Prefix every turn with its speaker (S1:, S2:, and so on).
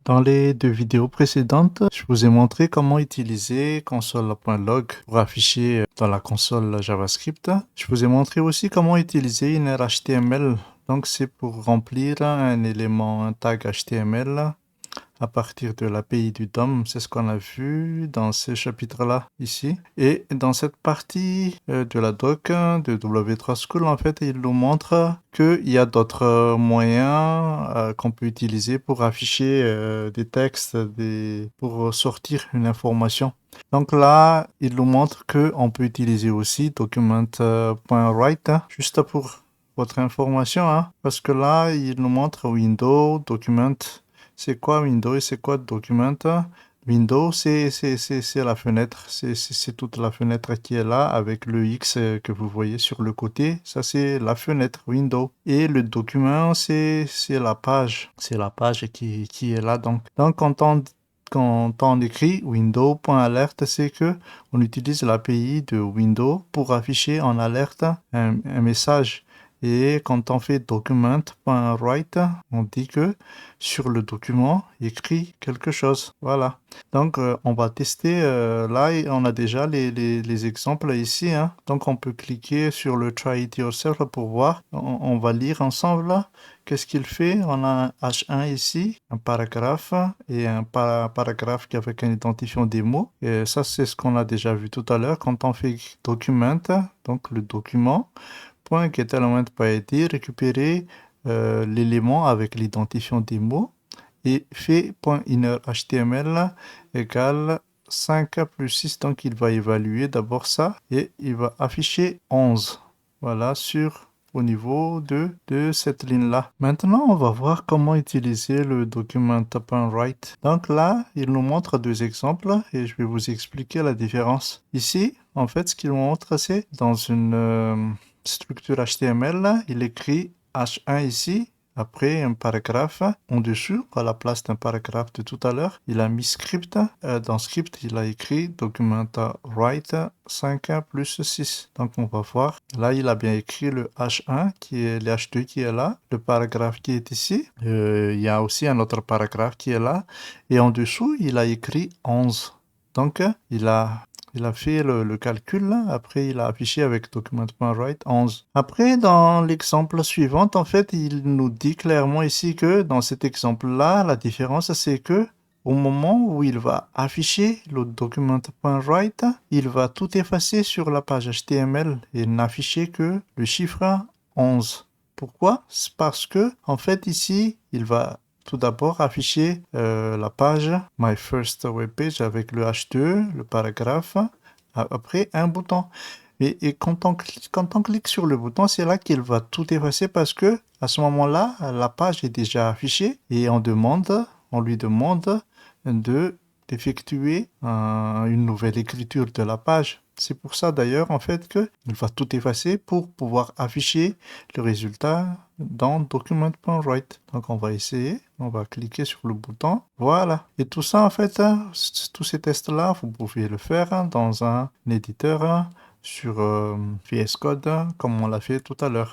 S1: Dans les deux vidéos précédentes, je vous ai montré comment utiliser console.log pour afficher dans la console JavaScript. Je vous ai montré aussi comment utiliser une erreur HTML. Donc c'est pour remplir un élément, un tag HTML à partir de l'API du DOM. C'est ce qu'on a vu dans ce chapitre-là, ici. Et dans cette partie de la doc de W3 School, en fait, il nous montre qu'il y a d'autres moyens qu'on peut utiliser pour afficher des textes, pour sortir une information. Donc là, il nous montre qu'on peut utiliser aussi document.write, juste pour votre information, hein, parce que là, il nous montre window, document. C'est quoi Windows et c'est quoi Document? Windows, c'est la fenêtre. C'est toute la fenêtre qui est là avec le X que vous voyez sur le côté. Ça, c'est la fenêtre Windows. Et le document, c'est la page. C'est la page qui est là. Donc quand on écrit window.alert, c'est que on utilise l'API de Windows pour afficher en alerte un message. Et quand on fait document.write, on dit que sur le document, écrit quelque chose. Voilà. Donc, on va tester. Là, on a déjà les exemples ici, hein. Donc, on peut cliquer sur le Try It Yourself pour voir. On va lire ensemble là. Qu'est-ce qu'il fait? On a un H1 ici, un paragraphe et un paragraphe qui avec un identifiant des mots. Et ça, c'est ce qu'on a déjà vu tout à l'heure. Quand on fait document, donc le document, .getElement.id, récupérer l'élément avec l'identifiant des mots et fait .innerHTML égale 5 plus 6. Donc il va évaluer d'abord ça et il va afficher 11. Voilà, au niveau de cette ligne-là. Maintenant, on va voir comment utiliser le document.write. Donc là, il nous montre deux exemples et je vais vous expliquer la différence. Ici, en fait, ce qu'il montre, c'est dans une structure HTML, il écrit H1 ici, après un paragraphe en dessous, à la place d'un paragraphe de tout à l'heure, il a mis script. Dans script, il a écrit document.write 5 plus 6. Donc on va voir. Là, il a bien écrit le H1 qui est le H2 qui est là, le paragraphe qui est ici. Il y a aussi un autre paragraphe qui est là. Et en dessous, il a écrit 11. Donc il a fait le calcul, là. Après il a affiché avec document.write 11. Après, dans l'exemple suivant, en fait, il nous dit clairement ici que dans cet exemple-là, la différence, c'est que au moment où il va afficher le document.write, il va tout effacer sur la page HTML et n'afficher que le chiffre 11. Pourquoi? C'est parce que, en fait, ici, il va tout d'abord afficher la page My First Web Page avec le H2, le paragraphe, après un bouton. Et quand on clique sur le bouton, c'est là qu'il va tout effacer parce que à ce moment-là, la page est déjà affichée et on lui demande d'effectuer une nouvelle écriture de la page. C'est pour ça d'ailleurs en fait qu'il va tout effacer pour pouvoir afficher le résultat dans document.write. Donc on va essayer, on va cliquer sur le bouton, voilà. Et tout ça en fait, tous ces tests-là, vous pouvez le faire dans un éditeur sur VS Code comme on l'a fait tout à l'heure.